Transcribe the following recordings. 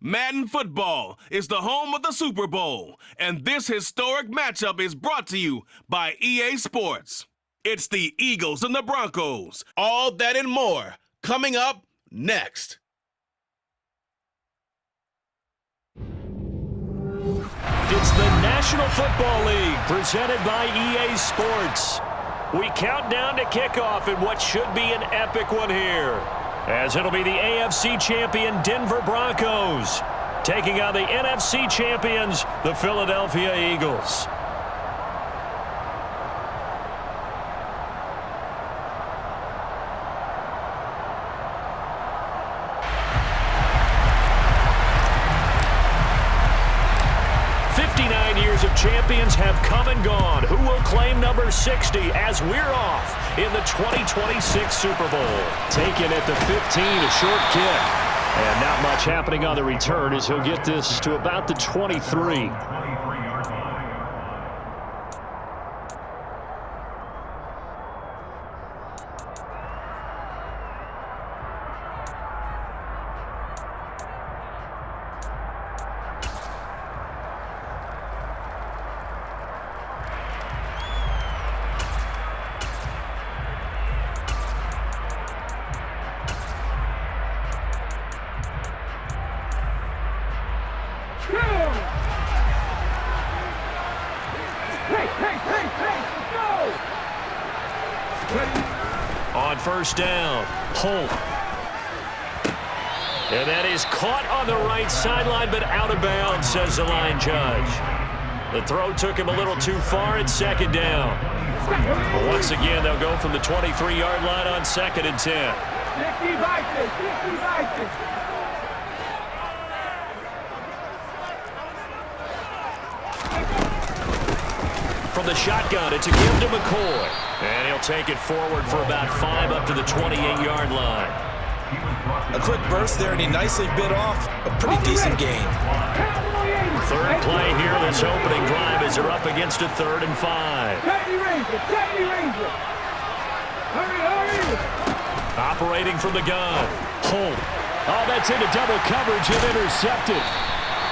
Madden Football is the home of the Super Bowl, and this historic matchup is brought to you by EA Sports. It's the Eagles and the Broncos. All that and more coming up next. It's the National Football League presented by EA Sports. We count down to kickoff in what should be an epic one here, as it'll be the AFC champion Denver Broncos taking on the NFC champions, the Philadelphia Eagles. Of champions have come and gone. Who will claim number 60 as we're off in the 2026 Super Bowl? Taken at the 15, a short kick. And not much happening on the return as he'll get this to about the 23. On first down, Holt. And that is caught on the right sideline, but out of bounds, says the line judge. The throw took him a little too far at second down. But once again, they'll go from the 23-yard line on 2nd and 10. From the shotgun, it's a give to McCoy. And he'll take it forward for about 5 up to the 28-yard line. A quick burst there, and he nicely bit off a pretty decent gain. Third play here, this opening drive, as they're up against a 3rd and 5. Operating from the gun. Holt. Oh, that's into double coverage and intercepted.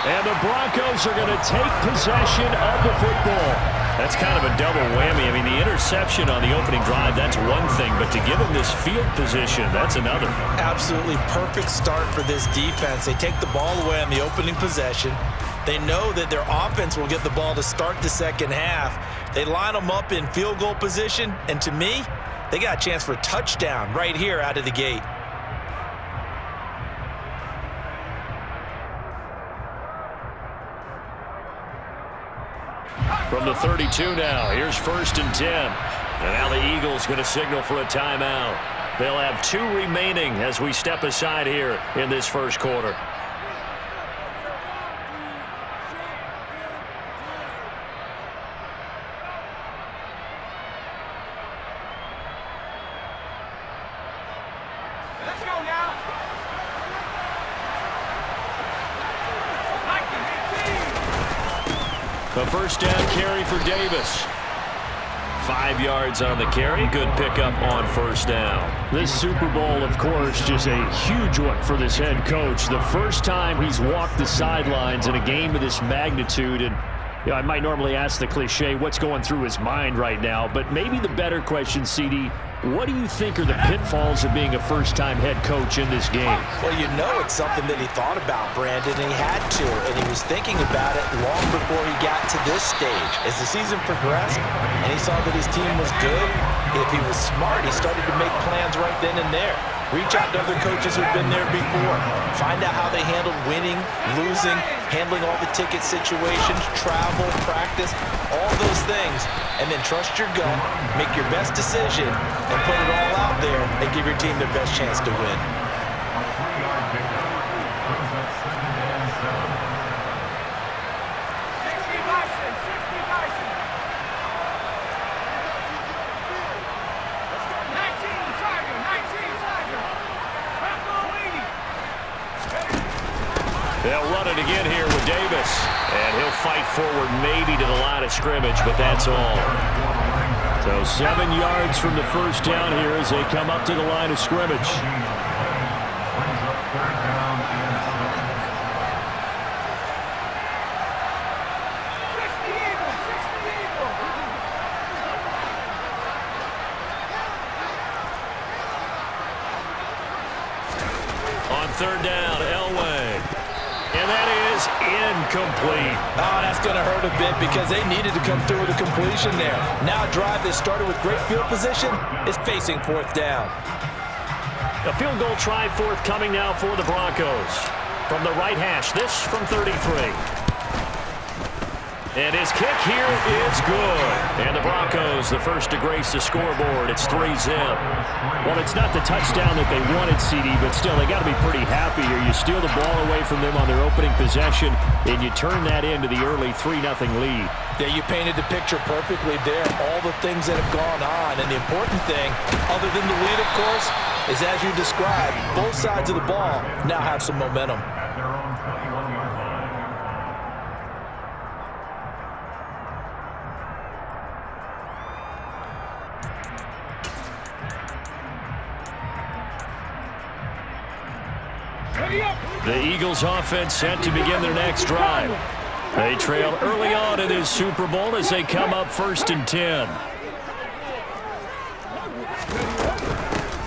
And the Broncos are going to take possession of the football. That's kind of a double whammy. I mean, the interception on the opening drive, that's one thing, but to give him this field position, that's another. Absolutely perfect start for this defense. They take the ball away on the opening possession. They know that their offense will get the ball to start the second half. They line them up in field goal position, and to me, they got a chance for a touchdown right here out of the gate. From the 32 now, here's 1st and 10. And now the Eagles going to signal for a timeout. They'll have 2 remaining as we step aside here in this first quarter. A first down carry for Davis. 5 yards on the carry. Good pickup on first down. This Super Bowl, of course, just a huge one for this head coach. The first time he's walked the sidelines in a game of this magnitude. And you know, I might normally ask the cliche, what's going through his mind right now? But maybe the better question, CD, what do you think are the pitfalls of being a first-time head coach in this game? Well, you know it's something that he thought about, Brandon, and he had to, and he was thinking about it long before he got to this stage. As the season progressed and he saw that his team was good, if he was smart, he started to make plans right then and there. Reach out to other coaches who've been there before. Find out how they handled winning, losing, handling all the ticket situations, travel, practice, all those things. And then trust your gut, make your best decision, and put it all out there and give your team their best chance to win. They'll run it again here with Davis. And he'll fight forward maybe to the line of scrimmage, but that's all. So 7 yards from the first down here as they come up to the line of scrimmage. third down. Elway. And that is incomplete. Oh, that's going to hurt a bit because they needed to come through with a completion there. Now a drive that started with great field position is facing fourth down. A field goal try forthcoming now for the Broncos. From the right hash, this from 33. And his kick here is good. And the Broncos, the first to grace the scoreboard. It's 3-0. Well, it's not the touchdown that they wanted, CD, but still, they got to be pretty happy here. You steal the ball away from them on their opening possession, and you turn that into the early 3-0 lead. Yeah, you painted the picture perfectly there. All the things that have gone on. And the important thing, other than the lead, of course, is as you described, both sides of the ball now have some momentum. The Eagles offense set to begin their next drive. They trail early on in this Super Bowl as they come up 1st and 10.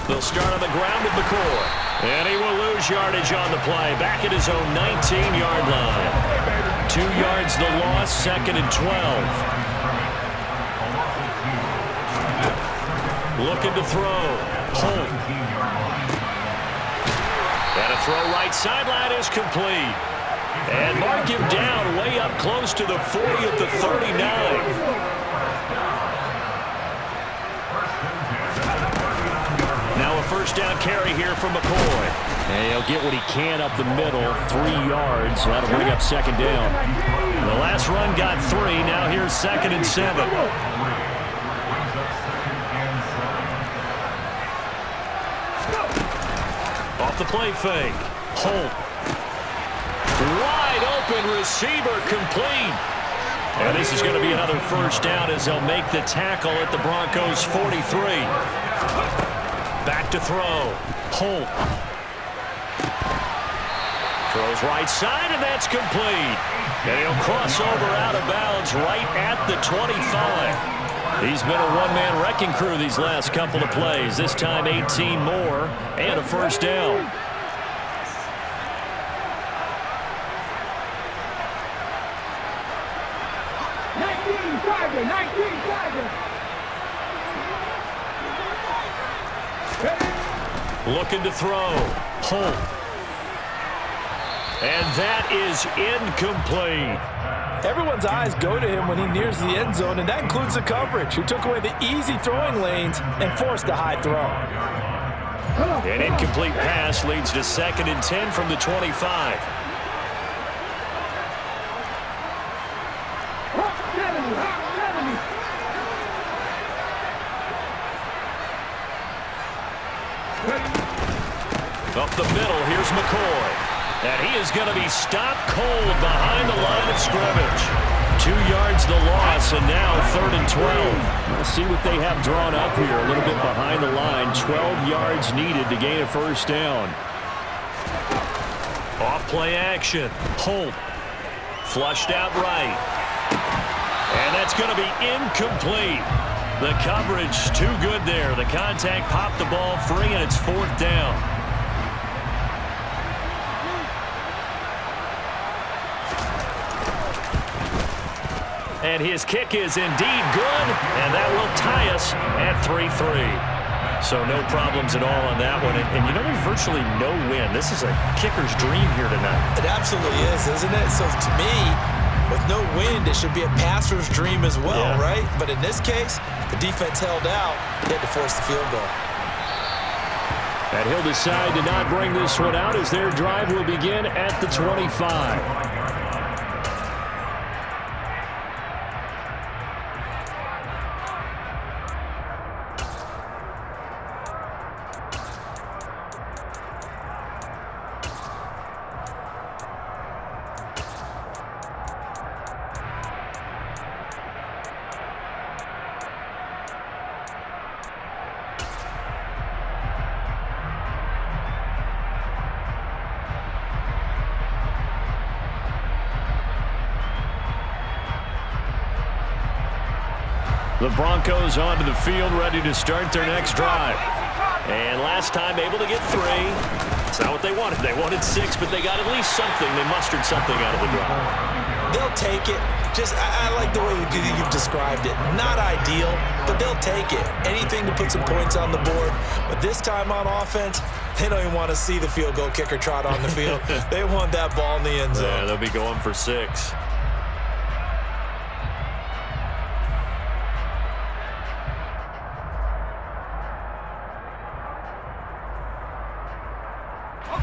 They'll start on the ground with McCoy. And he will lose yardage on the play. Back at his own 19-yard line. 2 yards the loss, 2nd and 12. Looking to throw. Holt. And a throw right sideline is complete. And mark him down way up close to the 40 at the 39. Now a first down carry here from McCoy. And he'll get what he can up the middle, 3 yards. That'll bring up 2nd down. The last run got 3. Now here's 2nd and 7. Off the play fake. Holt. Wide open receiver complete. And this is going to be another first down as they'll make the tackle at the Broncos' 43. Back to throw. Holt. Throws right side, and that's complete. And he'll cross over out of bounds right at the 25. He's been a one-man wrecking crew these last couple of plays. This time 18 more and a first down. Looking to throw. Holt. And that is incomplete. Everyone's eyes go to him when he nears the end zone, and that includes the coverage, who took away the easy throwing lanes and forced a high throw. An incomplete pass leads to 2nd and 10 from the 25. Up the middle, here's McCoy. And he is going to be stopped cold behind the line of scrimmage. 2 yards the loss, and now 3rd and 12. We'll see what they have drawn up here. A little bit behind the line. 12 yards needed to gain a first down. Off play action. Holt. Flushed out right. And that's going to be incomplete. The coverage too good there. The contact popped the ball free, and it's 4th down. And his kick is indeed good, and that will tie us at 3-3. So no problems at all on that one. And you know, there's virtually no win. This is a kicker's dream here tonight. It absolutely is, isn't it? So to me, with no wind, it should be a passer's dream as well, right? But in this case, the defense held out. They had to force the field goal. And he'll decide to not bring this one out as their drive will begin at the 25. The Broncos onto the field, ready to start their next drive. And last time able to get 3. It's not what they wanted. They wanted 6, but they got at least something. They mustered something out of the drive. They'll take it. I like the way you've described it. Not ideal, but they'll take it. Anything to put some points on the board. But this time on offense, they don't even want to see the field goal kicker trot on the field. They want that ball in the end zone. Yeah, they'll be going for 6.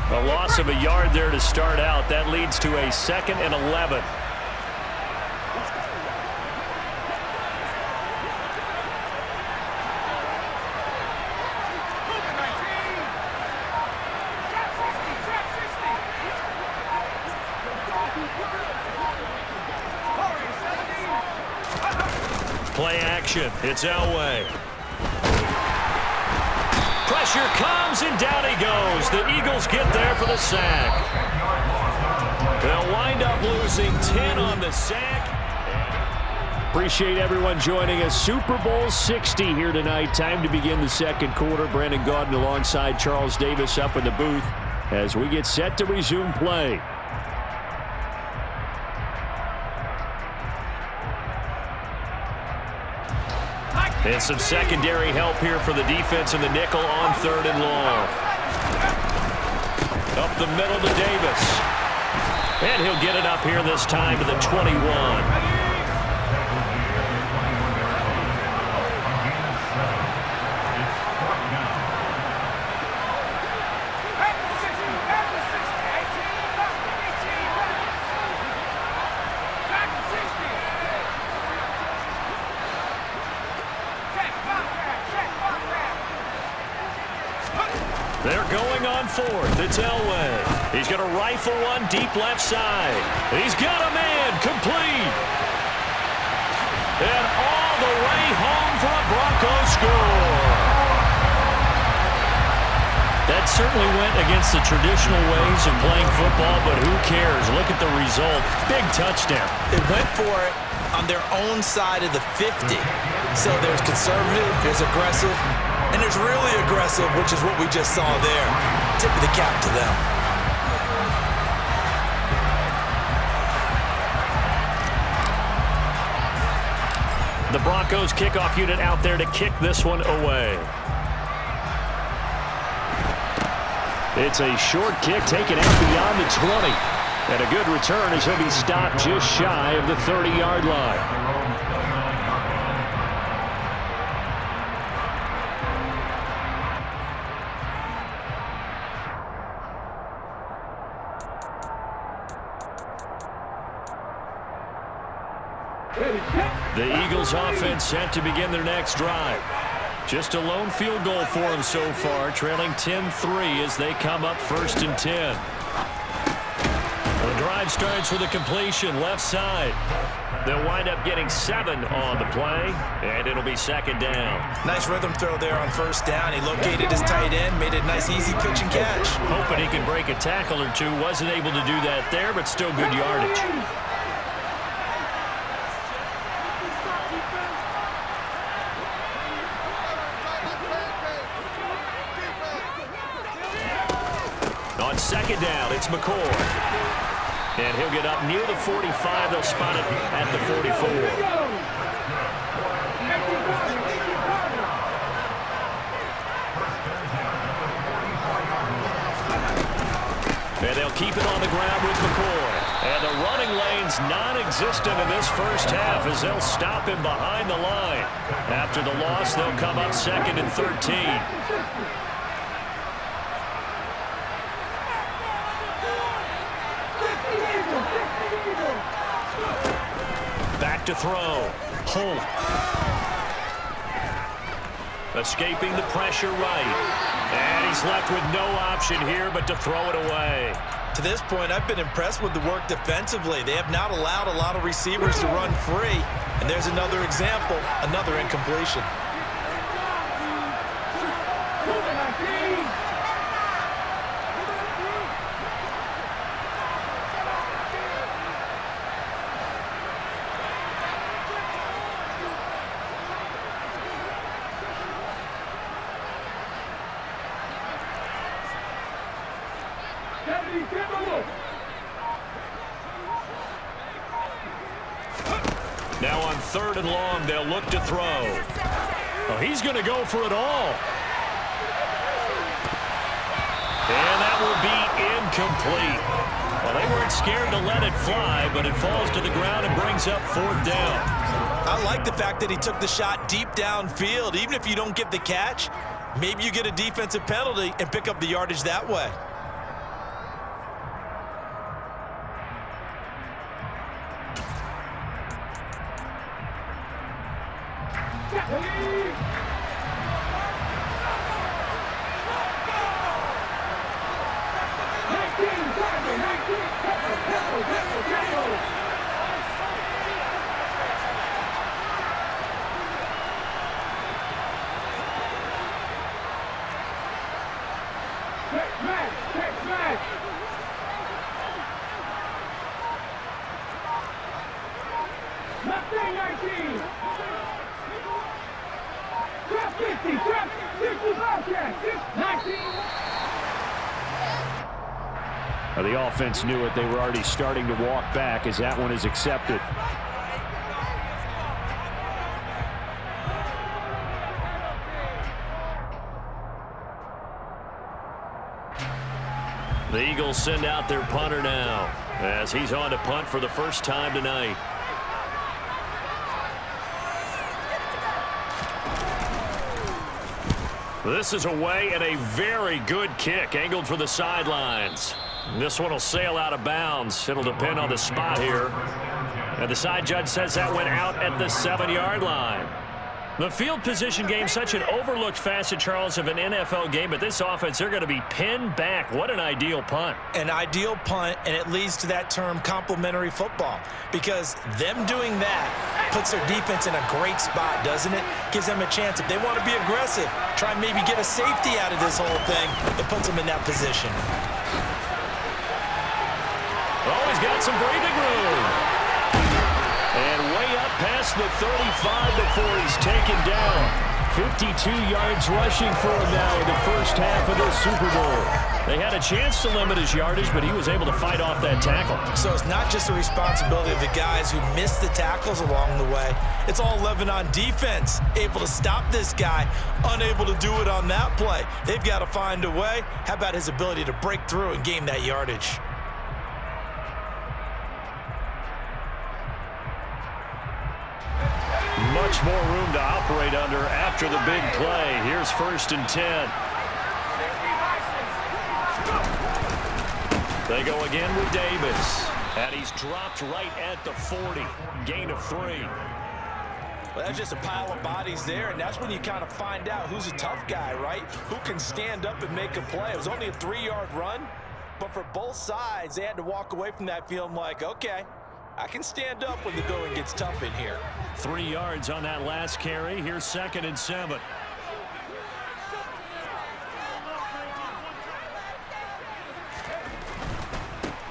A loss of a yard there to start out. That leads to a 2nd and 11. Play action. It's Elway. Pressure comes, and down he goes. The Eagles get there for the sack. They'll wind up losing 10 on the sack. Appreciate everyone joining us. Super Bowl 60 here tonight. Time to begin the second quarter. Brandon Gaudin alongside Charles Davis up in the booth as we get set to resume play. And some secondary help here for the defense in the nickel on 3rd and long. Up the middle to Davis. And he'll get it up here this time to the 21. They're going on 4th. It's Elway. He's going to rifle one deep left side. He's got a man complete. And all the way home for a Broncos score. That certainly went against the traditional ways of playing football, but who cares? Look at the result. Big touchdown. They went for it on their own side of the 50. So there's conservative, there's aggressive, and there's really aggressive, which is what we just saw there. Tip of the cap to them. The Broncos kickoff unit out there to kick this one away. It's a short kick taken out beyond the 20. And a good return as he'll be stopped just shy of the 30-yard line. The Eagles offense set to begin their next drive. Just a lone field goal for them so far, trailing 10-3 as they come up 1st and 10. The drive starts with a completion left side. They'll wind up getting 7 on the play, and it'll be 2nd down. Nice rhythm throw there on 1st down. He located his tight end, made it a nice easy pitch and catch. Hoping he can break a tackle or two. Wasn't able to do that there, but still good yardage. On 2nd down, it's McCoy. And he'll get up near the 45. They'll spot it at the 44. And they'll keep it on the ground with McCoy. And the running lane's non-existent in this first half as they'll stop him behind the line. After the loss, they'll come up 2nd and 13. Back to throw. Holt. Escaping the pressure right. And he's left with no option here but to throw it away. To this point, I've been impressed with the work defensively. They have not allowed a lot of receivers to run free. And there's another example, another incompletion. On 3rd and long, they'll look to throw. Oh, he's going to go for it all. And that will be incomplete. Well, they weren't scared to let it fly, but it falls to the ground and brings up 4th down. I like the fact that he took the shot deep downfield. Even if you don't get the catch, maybe you get a defensive penalty and pick up the yardage that way. The offense knew it. They were already starting to walk back as that one is accepted. The Eagles send out their punter now as he's on to punt for the first time tonight. This is away and a very good kick angled for the sidelines. This one will sail out of bounds. It'll depend on the spot here. And the side judge says that went out at the 7-yard line. The field position game, such an overlooked facet, Charles, of an NFL game. But this offense, they're going to be pinned back. What an ideal punt. An ideal punt, and it leads to that term complementary football. Because them doing that puts their defense in a great spot, doesn't it? Gives them a chance. If they want to be aggressive, try and maybe get a safety out of this whole thing. It puts them in that position. Oh, he's got some breathing room. And way up past the 35 before he's taken down. 52 yards rushing for him now in the first half of this Super Bowl. They had a chance to limit his yardage, but he was able to fight off that tackle. So it's not just the responsibility of the guys who missed the tackles along the way. It's all 11 on defense, able to stop this guy, unable to do it on that play. They've got to find a way. How about his ability to break through and gain that yardage? Much more room to operate under after the big play. Here's 1st and 10. They go again with Davis. And he's dropped right at the 40. Gain of 3. Well, that's just a pile of bodies there, and that's when you kind of find out who's a tough guy, right? Who can stand up and make a play. It was only a 3-yard run, but for both sides, they had to walk away from that feeling like, okay, I can stand up when the going gets tough in here. 3 yards on that last carry. Here's 2nd and 7.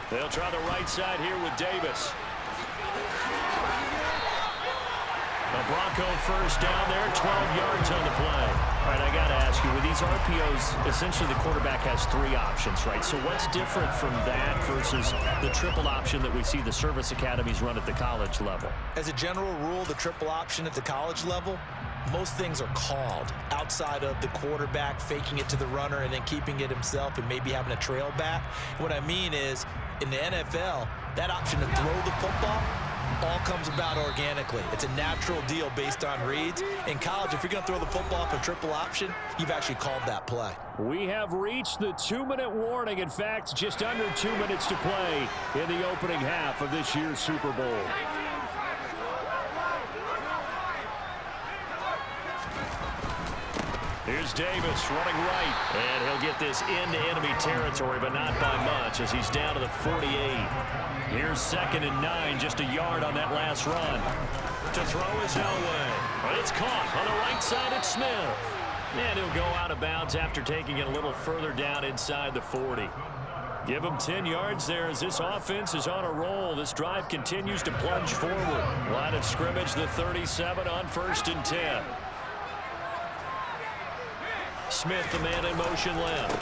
They'll try the right side here with Davis. The Bronco first down there, 12 yards on the play. All right, I got to ask you, with these RPOs, essentially the quarterback has 3 options, right? So what's different from that versus the triple option that we see the service academies run at the college level? As a general rule, the triple option at the college level, most things are called outside of the quarterback faking it to the runner and then keeping it himself and maybe having a trail back. What I mean is, in the NFL, that option to throw the football all comes about organically. It's a natural deal based on reads. In college, if you're going to throw the football for triple option, you've actually called that play. We have reached the 2-minute warning. In fact, just under 2 minutes to play in the opening half of this year's Super Bowl. Here's Davis running right. And he'll get this into enemy territory, but not by much as he's down to the 48. Here's 2nd and 9, just a yard on that last run. To throw is Elway. But it's caught on the right side at Smith. And he'll go out of bounds after taking it a little further down inside the 40. Give him 10 yards there as this offense is on a roll. This drive continues to plunge forward. Line of scrimmage, the 37 on 1st and 10. Smith, the man in motion left.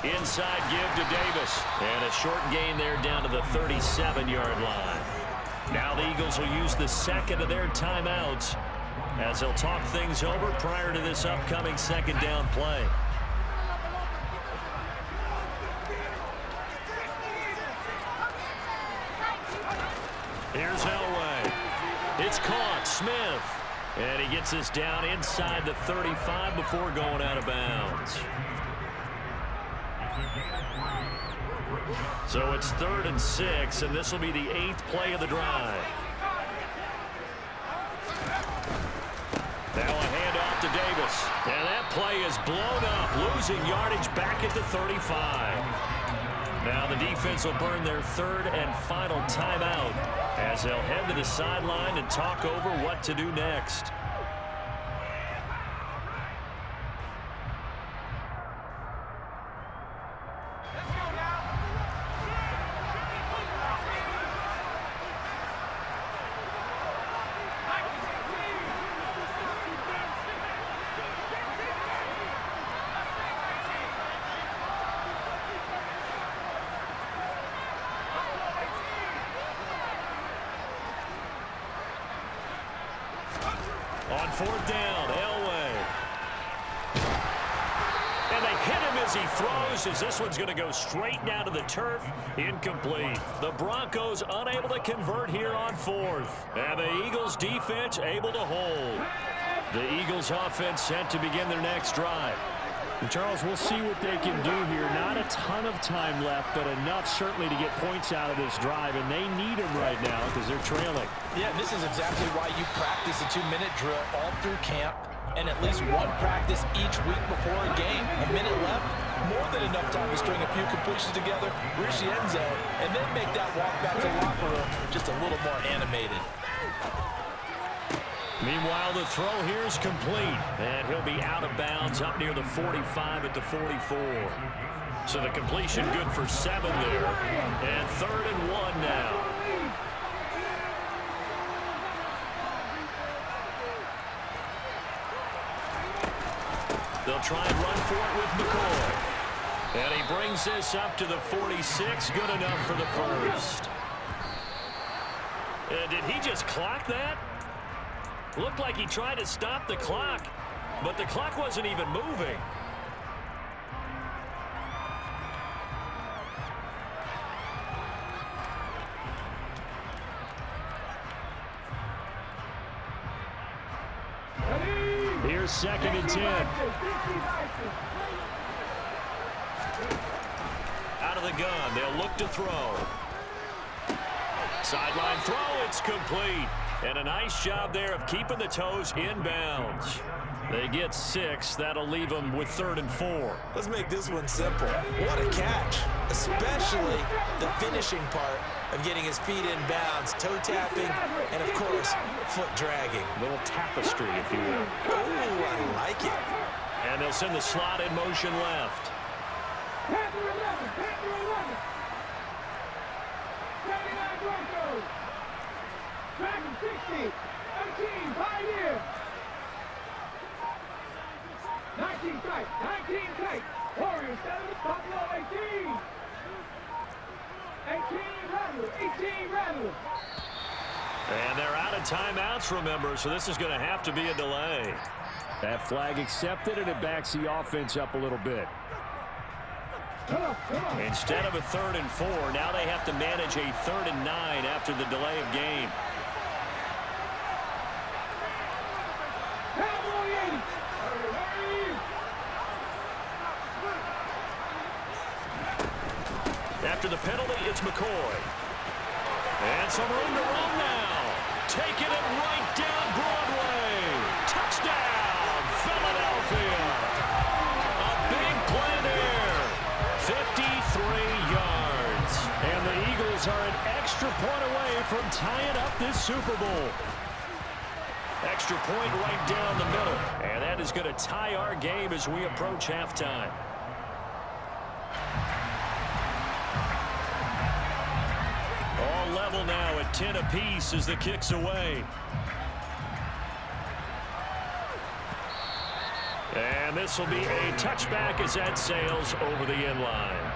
Inside give to Davis. And a short gain there down to the 37-yard line. Now the Eagles will use the second of their timeouts as they'll talk things over prior to this upcoming second down play. Here's Elway. It's caught. Smith. And he gets this down inside the 35 before going out of bounds. So it's 3rd and 6, and this will be the 8th play of the drive. Now a handoff to Davis. And that play is blown up, losing yardage back at the 35. Now the defense will burn their 3rd and final timeout as they'll head to the sideline and talk over what to do next. On 4th down, Elway. And they hit him as he throws, as this one's going to go straight down to the turf. Incomplete. The Broncos unable to convert here on 4th. And the Eagles defense able to hold. The Eagles offense set to begin their next drive. And Charles, we'll see what they can do here. Not a ton of time left, but enough certainly to get points out of this drive, and they need them right now because they're trailing. Yeah, this is exactly why you practice a 2-minute drill all through camp and at least one practice each week before a game. A minute left, more than enough time to string a few completions together, reach the end zone, and then make that walk back to the locker room just a little more animated. Meanwhile, the throw here is complete, and he'll be out of bounds up near the 45 at the 44. So the completion good for 7 there, and 3rd and 1 now. They'll try and run for it with McCoy. And he brings this up to the 46, good enough for the first. Did he just clock that? Looked like he tried to stop the clock, but the clock wasn't even moving. Here's 2nd and 10. Out of the gun, they'll look to throw. Sideline throw, it's complete. And a nice job there of keeping the toes inbounds. They get 6. That'll leave them with 3rd and 4. Let's make this one simple. What a catch, especially the finishing part of getting his feet in bounds, toe tapping, and of course, foot dragging. Little tapestry, if you will. Oh, I like it. And they'll send the slot in motion left. Dragon 60, 18, Pioneer. 19 tight, 19 tight. Warriors 7, Buffalo 18. 18 Rattler, 18 Rattler. And they're out of timeouts, remember, so this is going to have to be a delay. That flag accepted, and it backs the offense up a little bit. Instead of a 3rd and 4, now they have to manage a 3rd and 9 after the delay of game. After the penalty, it's McCoy. And some room to run now. Taking it right down Broadway. Touchdown, Philadelphia. A big play there. 53 yards. And the Eagles are an extra point away from tying up this Super Bowl. Extra point right down the middle. And that is going to tie our game as we approach halftime. All level now at 10 apiece as the kick's away. And this will be a touchback as that sails over the end line.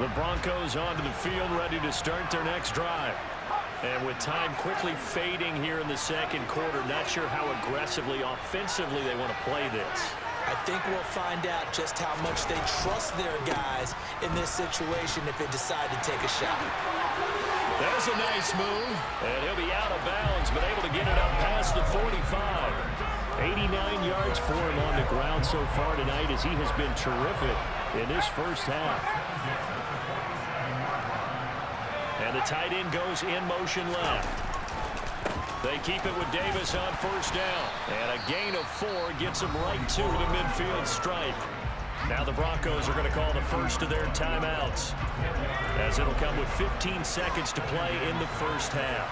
The Broncos onto the field, ready to start their next drive. And with time quickly fading here in the second quarter, not sure how aggressively, offensively they want to play this. I think we'll find out just how much they trust their guys in this situation if they decide to take a shot. There's a nice move, and he'll be out of bounds, but able to get it up past the 45. 89 yards for him on the ground so far tonight as he has been terrific in this first half. And the tight end goes in motion left. They keep it with Davis on first down. And a gain of 4 gets them right to the midfield stripe. Now the Broncos are going to call the first of their timeouts, as it'll come with 15 seconds to play in the first half.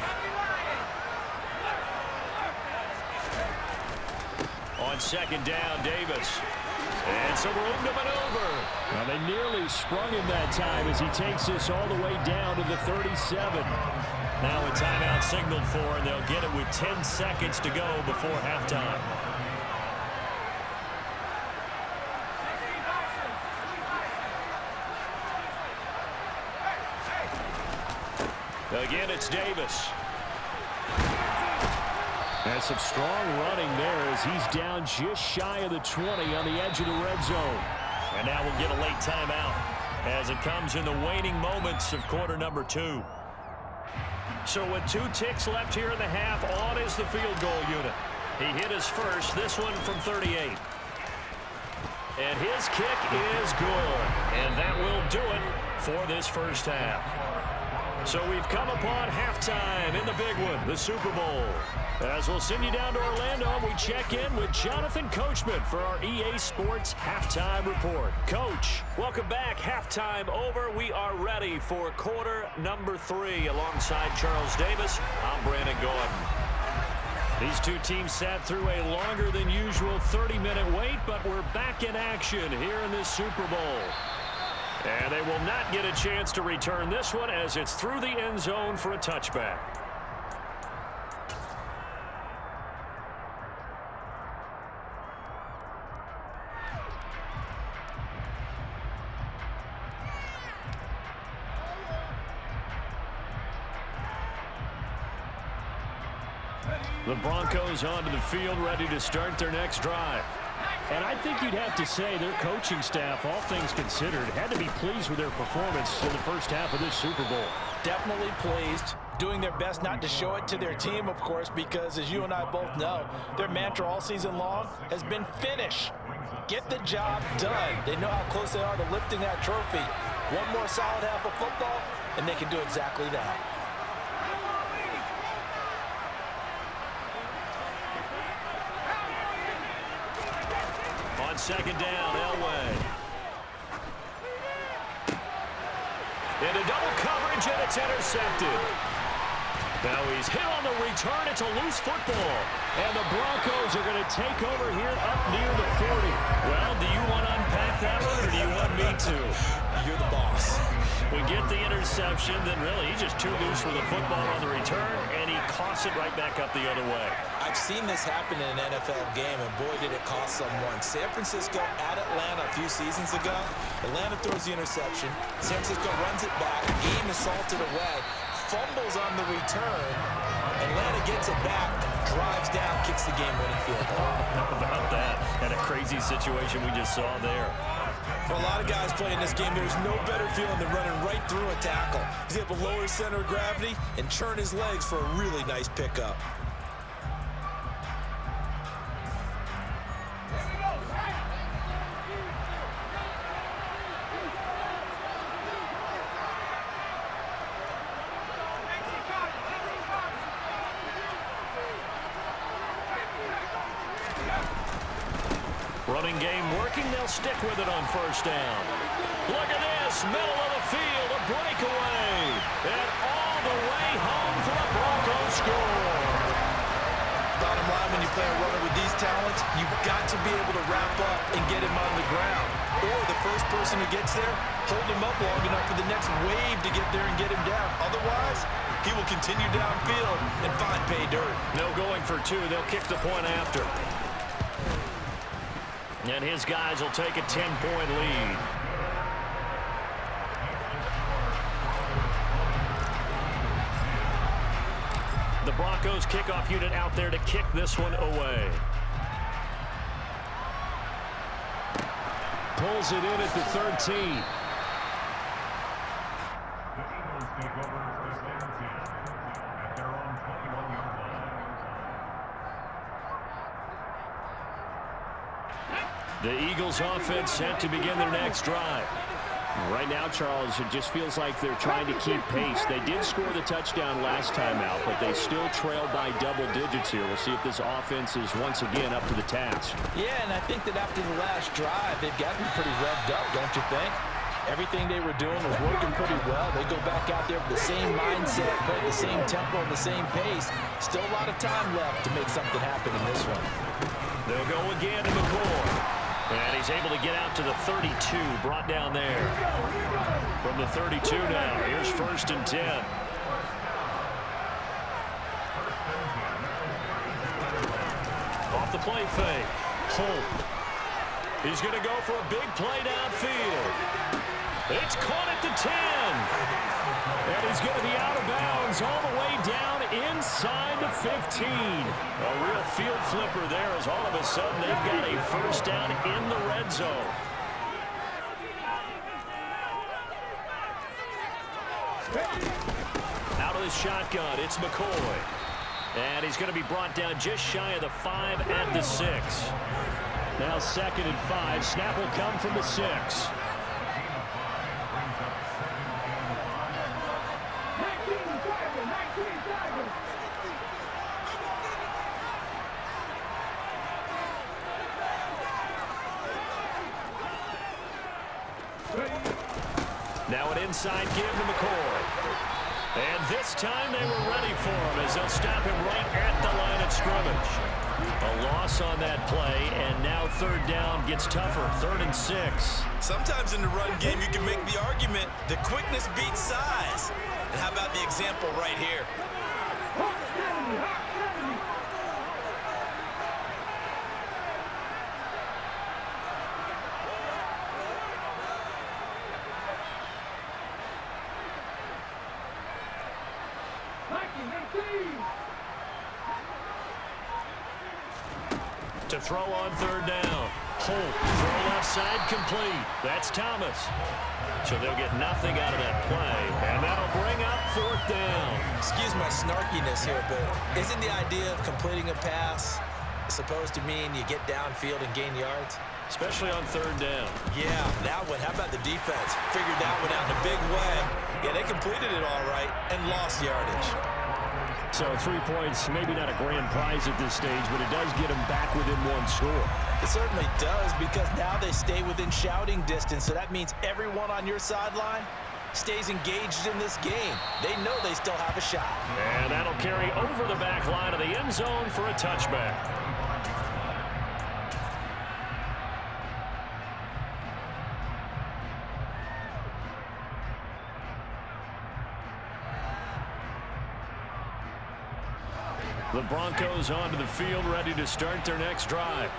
On second down, Davis. And some room to maneuver. Well, they nearly sprung him that time as he takes this all the way down to the 37. Now a timeout signaled for, and they'll get it with 10 seconds to go before halftime. Again, it's Davis. And some strong running there as he's down just shy of the 20 on the edge of the red zone. And now we'll get a late timeout as it comes in the waning moments of quarter number 2. So with 2 ticks left here in the half, on is the field goal unit. He hit his first, this one from 38. And his kick is good. And that will do it for this first half. So we've come upon halftime in the big one, the Super Bowl. As we'll send you down to Orlando, we check in with Jonathan Coachman for our EA Sports Halftime Report. Coach, welcome back. Halftime over. We are ready for quarter number 3 alongside Charles Davis. I'm Brandon Gordon. These two teams sat through a longer than usual 30-minute wait, but we're back in action here in this Super Bowl. And they will not get a chance to return this one as it's through the end zone for a touchback. The Broncos onto the field, ready to start their next drive. And I think you'd have to say their coaching staff, all things considered, had to be pleased with their performance in the first half of this Super Bowl. Definitely pleased, doing their best not to show it to their team, of course, because as you and I both know, their mantra all season long has been finish. Get the job done. They know how close they are to lifting that trophy. One more solid half of football, and they can do exactly that. On second down, Elway. Into double coverage, and it's intercepted. Now he's hit on the return. It's a loose football. And the Broncos are going to take over here up near the 40. Well, do you want to unpack that one, or do you want me to? You're the boss. We get the interception, then really he's just too loose with the football on the return, and he coughs it right back up the other way. I've seen this happen in an NFL game, and boy, did it cost someone. San Francisco at Atlanta a few seasons ago. Atlanta throws the interception. San Francisco runs it back. Game is salted away. Fumbles on the return. Atlanta gets it back, drives down, kicks the game-winning field goal. How about that? And a crazy situation we just saw there. For a lot of guys playing this game, there's no better feeling than running right through a tackle. He's able to lower his center of gravity and churn his legs for a really nice pickup. Running game working, they'll stick with it on first down. Look at this, middle of the field, a breakaway. And all the way home for the Broncos score. Bottom line, when you play a runner with these talents, you've got to be able to wrap up and get him on the ground. Or the first person who gets there, hold him up long enough for the next wave to get there and get him down. Otherwise, he will continue downfield and find pay dirt. No going for 2. They'll kick the point after. And his guys will take a 10-point lead. The Broncos kickoff unit out there to kick this one away. Pulls it in at the 13. The Eagles offense set to begin their next drive. Right now, Charles, it just feels like they're trying to keep pace. They did score the touchdown last time out, but they still trail by double digits here. We'll see if this offense is once again up to the task. Yeah, and I think that after the last drive, they've gotten pretty revved up, don't you think? Everything they were doing was working pretty well. They go back out there with the same mindset, play the same tempo, and the same pace. Still a lot of time left to make something happen in this one. They'll go again to McCoy. And he's able to get out to the 32, brought down there. From the 32 now, here's 1st and 10. Off the play fake. Holt. He's going to go for a big play downfield. It's caught at the 10. And he's going to be out of bounds all the way down inside the 15. A real field flipper there as all of a sudden they've got a 1st down in the red zone. Out of the shotgun, it's McCoy. And he's going to be brought down just shy of the 5 at the 6. Now 2nd and 5. Snap will come from the 6. Now an inside give to McCoy. And this time they were ready for him as they'll stop him right at the line of scrimmage. A loss on that play, and now 3rd down gets tougher. 3rd and 6. Sometimes in the run game, you can make the argument that quickness beats size. And how about the example right here? To throw on 3rd down. Holt, throw left side, complete. That's Thomas. So they'll get nothing out of that play, and that'll bring up 4th down. Excuse my snarkiness here, but isn't the idea of completing a pass supposed to mean you get downfield and gain yards? Especially on 3rd down. Yeah, that one. How about the defense? Figured that one out in a big way. Yeah, they completed it all right and lost yardage. So 3 points, maybe not a grand prize at this stage, but it does get them back within 1 score. It certainly does, because now they stay within shouting distance, so that means everyone on your sideline stays engaged in this game. They know they still have a shot. And that'll carry over the back line of the end zone for a touchback. The Broncos onto the field, ready to start their next drive.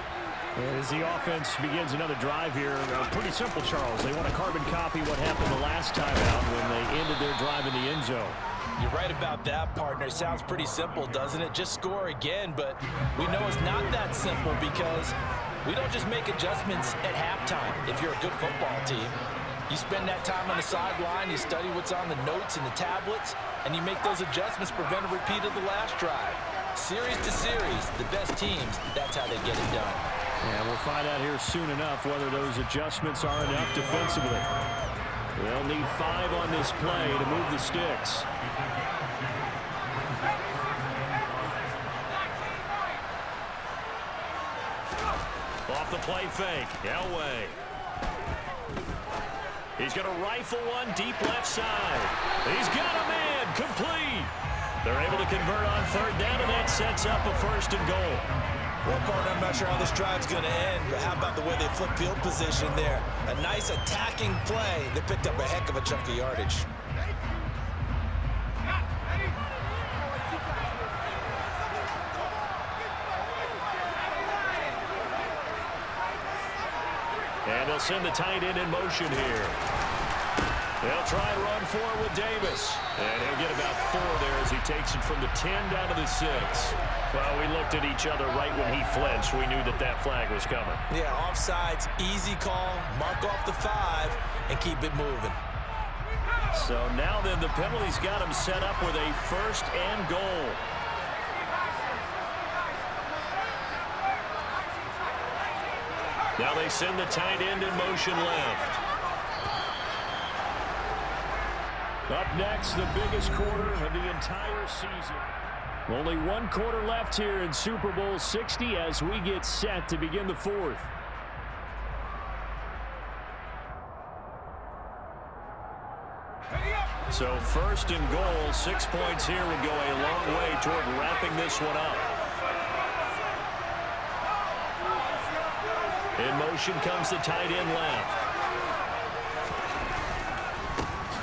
And as the offense begins another drive here, pretty simple, Charles. They want to carbon copy what happened the last time out when they ended their drive in the end zone. You're right about that, partner. Sounds pretty simple, doesn't it? Just score again, but we know it's not that simple because we don't just make adjustments at halftime if you're a good football team. You spend that time on the sideline, you study what's on the notes and the tablets, and you make those adjustments, prevent a repeat of the last drive. Series to series, the best teams, that's how they get it done. And we'll find out here soon enough whether those adjustments are enough defensively. They'll need 5 on this play to move the sticks. Off the play fake, Elway. He's going to rifle one deep left side. He's got a man, complete. They're able to convert on 3rd down, and that sets up a 1st and goal. Well, partner, I'm not sure how this drive's going to end, but how about the way they flip field position there? A nice attacking play. They picked up a heck of a chunk of yardage. And they'll send the tight end in motion here. They'll try and run forward with Davis. And he'll get about 4 there as he takes it from the 10 down to the 6. Well, we looked at each other right when he flinched. We knew that that flag was coming. Yeah, offsides, easy call. Mark off the 5 and keep it moving. So now then, the penalty's got him set up with a 1st and goal. Now they send the tight end in motion left. Up next, the biggest quarter of the entire season. Only 1 quarter left here in Super Bowl 60 as we get set to begin the 4th. So 1st and goal, 6 points here would go a long way toward wrapping this one up. In motion comes the tight end left.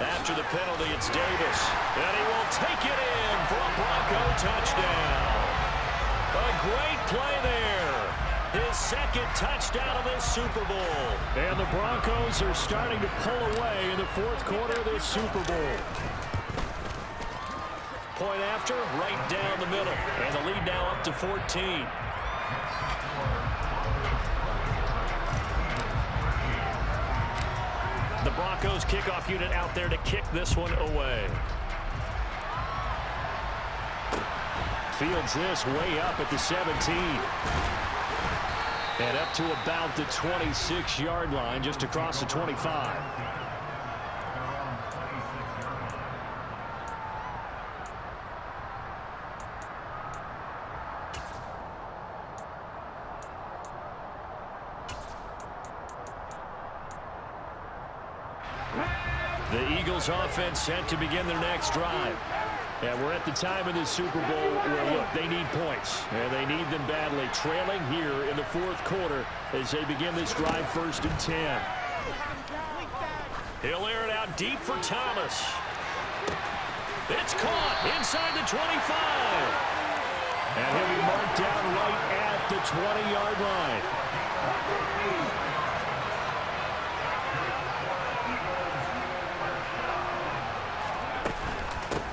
After the penalty, it's Davis. And he will take it in for a Bronco touchdown. A great play there. His 2nd touchdown of this Super Bowl. And the Broncos are starting to pull away in the 4th quarter of this Super Bowl. Point after, right down the middle. And the lead now up to 14. The Broncos kickoff unit out there to kick this one away. Fields this way up at the 17. And up to about the 26-yard line, just across the 25. The Eagles offense set to begin their next drive. And we're at the time in the Super Bowl where, look, they need points. And they need them badly. Trailing here in the 4th quarter as they begin this drive 1st and 10. He'll air it out deep for Thomas. It's caught inside the 25. And he'll be marked down right at the 20-yard line.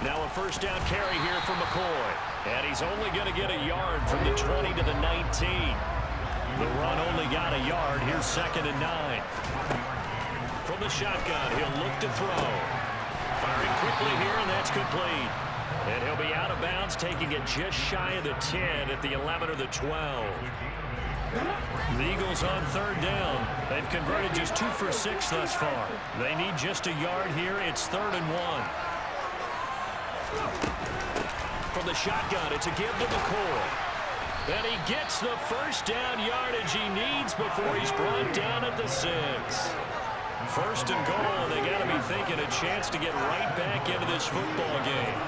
Now a 1st down carry here for McCoy. And he's only going to get a yard from the 20 to the 19. The run only got a yard. Here's 2nd and 9. From the shotgun, he'll look to throw. Firing quickly here, and that's complete. And he'll be out of bounds, taking it just shy of the 10 at the 11 or the 12. The Eagles on 3rd down. They've converted just 2 for 6 thus far. They need just a yard here. It's 3rd and 1. From the shotgun, it's a give to McCoy. And he gets the 1st down yardage he needs before he's brought down at the 6. 1st and goal, they got to be thinking a chance to get right back into this football game.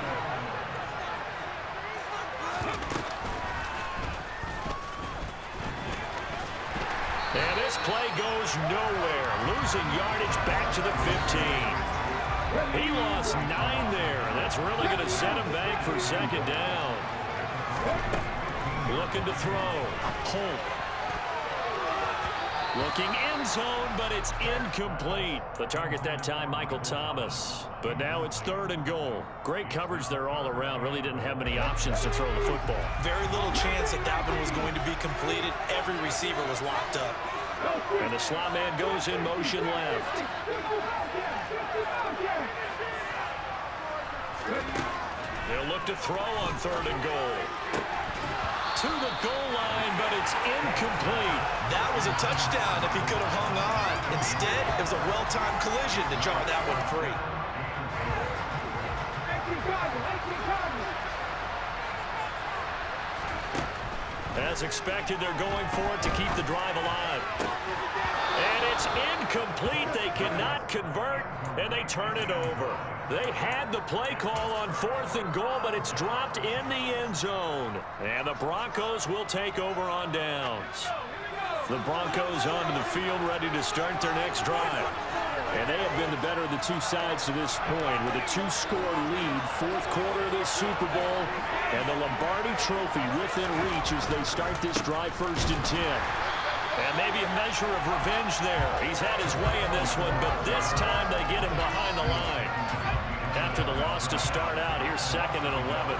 And this play goes nowhere, losing yardage back to the 15. He lost 9 there, and that's really going to set him back for 2nd down. Looking to throw. Holt. Looking end zone, but it's incomplete. The target that time, Michael Thomas. But now it's 3rd and goal. Great coverage there all around. Really didn't have many options to throw the football. Very little chance that one was going to be completed. Every receiver was locked up. And the slot man goes in motion left. They'll look to throw on 3rd and goal. To the goal line, but it's incomplete. That was a touchdown if he could have hung on. Instead, it was a well-timed collision to draw that one free. As expected, they're going for it to keep the drive alive. And it's incomplete. They cannot convert, and they turn it over. They had the play call on 4th and goal, but it's dropped in the end zone. And the Broncos will take over on downs. The Broncos onto the field, ready to start their next drive. And they have been the better of the 2 sides to this point with a 2-score lead, 4th quarter of this Super Bowl, and the Lombardi Trophy within reach as they start this drive 1st and 10. And maybe a measure of revenge there. He's had his way in this one, but this time they get him behind the line. After the loss to start out, here's 2nd and 11.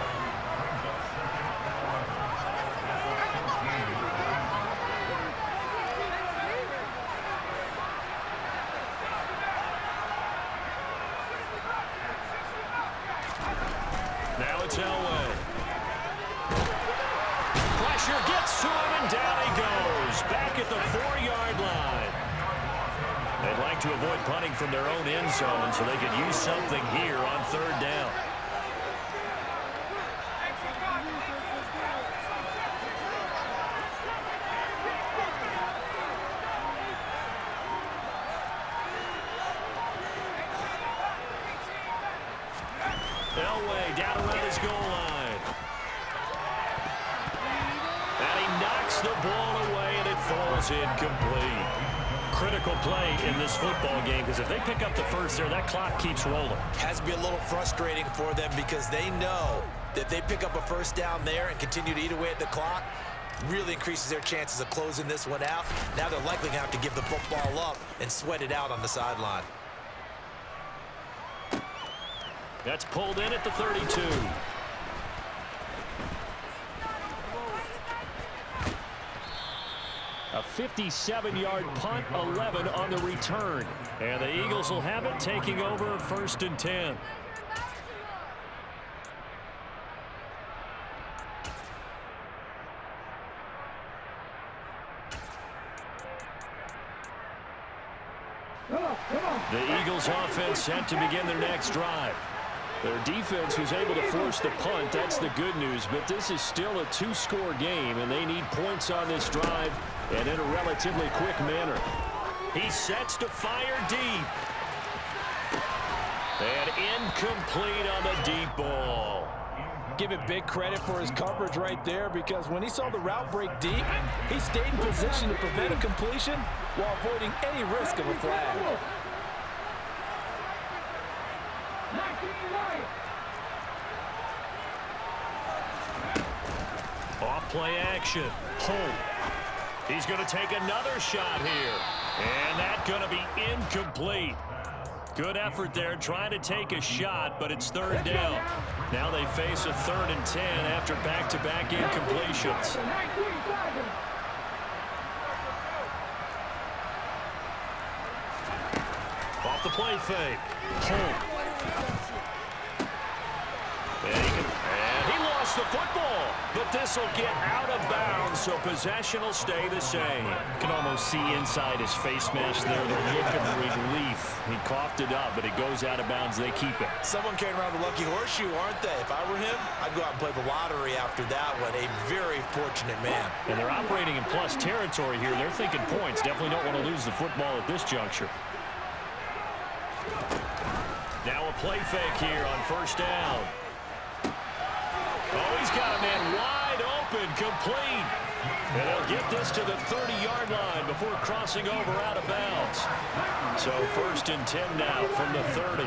Now it's Elway. Pressure gets to him, and down he goes. Back at the 4-yard line. They'd like to avoid punting from their own end zone so they could use something here on 3rd down. Elway down around his goal line. And he knocks the ball away, and it falls incomplete. Critical play in this football game, because if they pick up the first there, that clock keeps rolling. Has to be a little frustrating for them because they know that if they pick up a first down there and continue to eat away at the clock, really increases their chances of closing this one out. Now they're likely going to have to give the football up and sweat it out on the sideline. That's pulled in at the 32. A 57-yard punt, 11 on the return. And the Eagles will have it, taking over 1st and 10. The Eagles offense set to begin their next drive. Their defense was able to force the punt. That's the good news. But this is still a 2-score game, and they need points on this drive and in a relatively quick manner. He sets to fire deep. And incomplete on the deep ball. Give it big credit for his coverage right there, because when he saw the route break deep, he stayed in position to prevent a completion while avoiding any risk of a flag. Off play action. Holt. He's going to take another shot here. And that's going to be incomplete. Good effort there trying to take a shot, but it's 3rd down. Now they face a 3rd and 10 after back-to-back incompletions. Off the play fake. Holt. And he lost the football, but this will get out of bounds, so possession will stay the same. You can almost see inside his face mask there the look of relief. He coughed it up, but it goes out of bounds. They keep it. Someone carrying around the lucky horseshoe, aren't they? If I were him, I'd go out and play the lottery after that one. A very fortunate man. And they're operating in plus territory here. They're thinking points. Definitely don't want to lose the football at this juncture. Now a play fake here on 1st down. Oh, he's got a man wide open, complete. And they'll get this to the 30-yard line before crossing over out of bounds. So 1st and 10 now from the 30.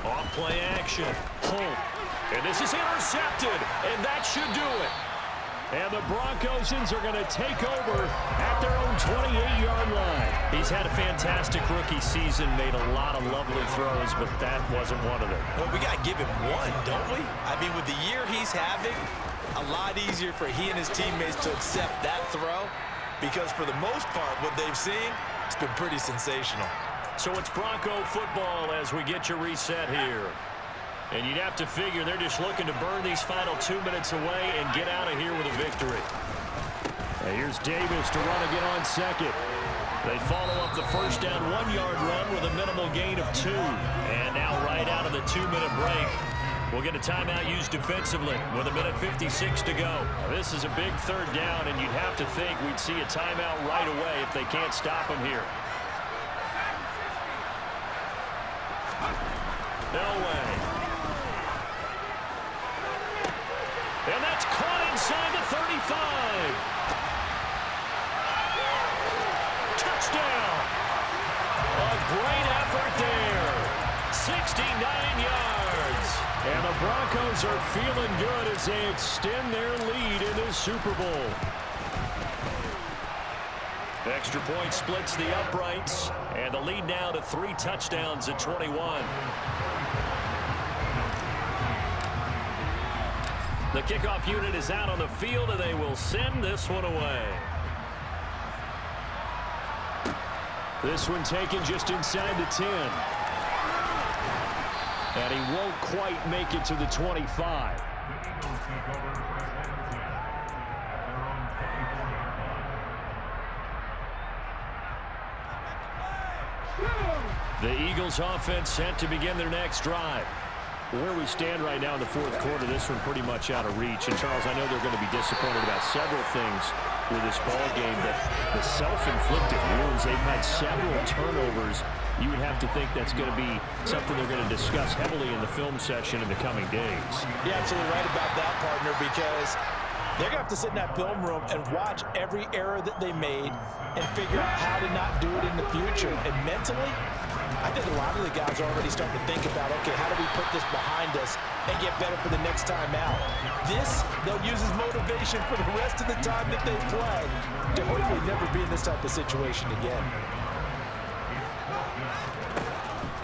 Off play action. Holt. And this is intercepted, and that should do it. And the Broncosians are going to take over at their own 28-yard line. He's had a fantastic rookie season, made a lot of lovely throws, but that wasn't one of them. Well, we got to give him one, don't we? I mean, with the year he's having, a lot easier for he and his teammates to accept that throw, because for the most part, what they've seen, it's been pretty sensational. So it's Bronco football as we get your reset here. And you'd have to figure they're just looking to burn these final 2 minutes away and get out of here with a victory. And here's Davis to run again on 2nd. They follow up the 1st down 1-yard run with a minimal gain of 2. And now right out of the 2-minute break, we'll get a timeout used defensively with 1:56 to go. This is a big 3rd down, and you'd have to think we'd see a timeout right away if they can't stop him here. Elway. And that's caught inside the 35. Touchdown. A great effort there. 69 yards. And the Broncos are feeling good as they extend their lead in this Super Bowl. Extra point splits the uprights, and the lead now to 3 touchdowns at 21. The kickoff unit is out on the field, and they will send this one away. This one taken just inside the 10. And he won't quite make it to the 25. The Eagles offense set to begin their next drive. Where we stand right now in the fourth quarter, this one pretty much out of reach. And, Charles, I know they're going to be disappointed about several things with this ball game, but the self-inflicted wounds, they've had several turnovers. You would have to think that's going to be something they're going to discuss heavily in the film session in the coming days. You're absolutely right about that, partner, because they're going to have to sit in that film room and watch every error that they made and figure out how to not do it in the future. And mentally, I think a lot of the guys are already starting to think about, okay, how do we put this behind us and get better for the next time out? This, they'll use as motivation for the rest of the time that they play to hopefully never be in this type of situation again.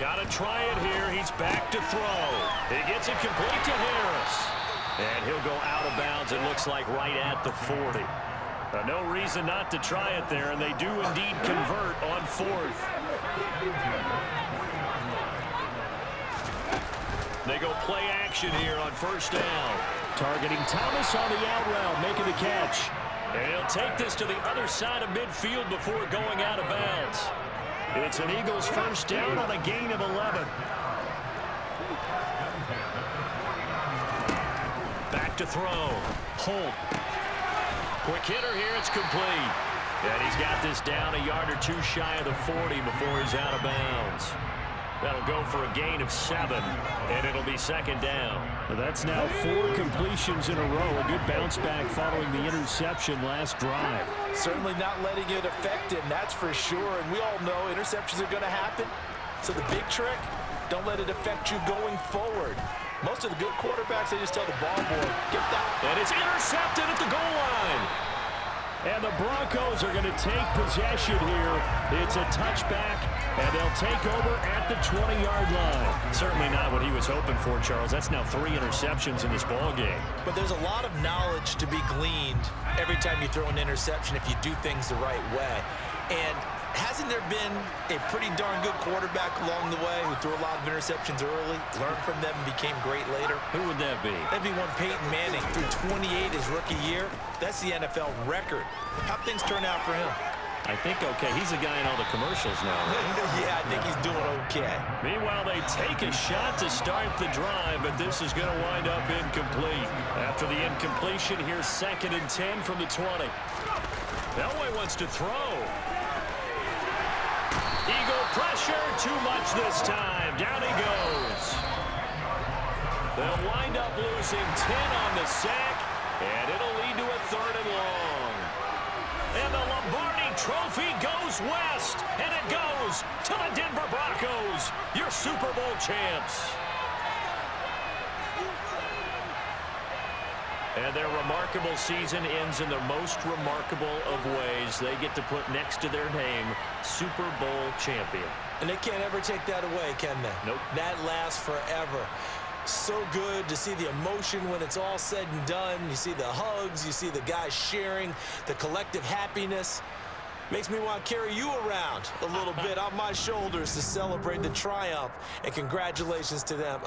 Got to try it here. He's back to throw. He gets it complete to Harris. And he'll go out of bounds, it looks like, right at the 40. No reason not to try it there, and they do indeed convert on 4th. They go play action here on 1st down. Targeting Thomas on the out route, making the catch. And he'll take this to the other side of midfield before going out of bounds. It's an Eagles 1st down on a gain of 11. Back to throw. Holt. Quick hitter here, it's complete. And he's got this down a yard or 2 shy of the 40 before he's out of bounds. That'll go for a gain of 7, and it'll be 2nd down. That's now 4 completions in a row. A good bounce back following the interception last drive. Certainly not letting it affect him, that's for sure. And we all know interceptions are going to happen. So the big trick, don't let it affect you going forward. Most of the good quarterbacks, they just tell the ball boy, get that. And it's intercepted at the goal line. And the Broncos are going to take possession here. It's a touchback, and they'll take over at the 20-yard line. Certainly not what he was hoping for, Charles. That's now 3 interceptions in this ball game. But there's a lot of knowledge to be gleaned every time you throw an interception if you do things the right way. And hasn't there been a pretty darn good quarterback along the way who threw a lot of interceptions early, learned from them, and became great later? Who would that be? That'd be one Peyton Manning, threw 28 his rookie year. That's the NFL record. How'd things turn out for him? I think okay. He's a guy in all the commercials now. Right? Yeah, I think he's doing okay. Meanwhile, they take a shot to start the drive, but this is going to wind up incomplete. After the incompletion, here's 2nd and 10 from the 20. Elway wants to throw. Eagle pressure, too much this time. Down he goes. They'll wind up losing 10 on the sack, and it'll lead to a 3rd and long. And the Lombardi Trophy goes west, and it goes to the Denver Broncos, your Super Bowl champs. And their remarkable season ends in the most remarkable of ways. They get to put next to their name, Super Bowl champion. And they can't ever take that away, can they? Nope. That lasts forever. So good to see the emotion when it's all said and done. You see the hugs, you see the guys sharing, the collective happiness. Makes me want to carry you around a little bit on my shoulders to celebrate the triumph. And congratulations to them.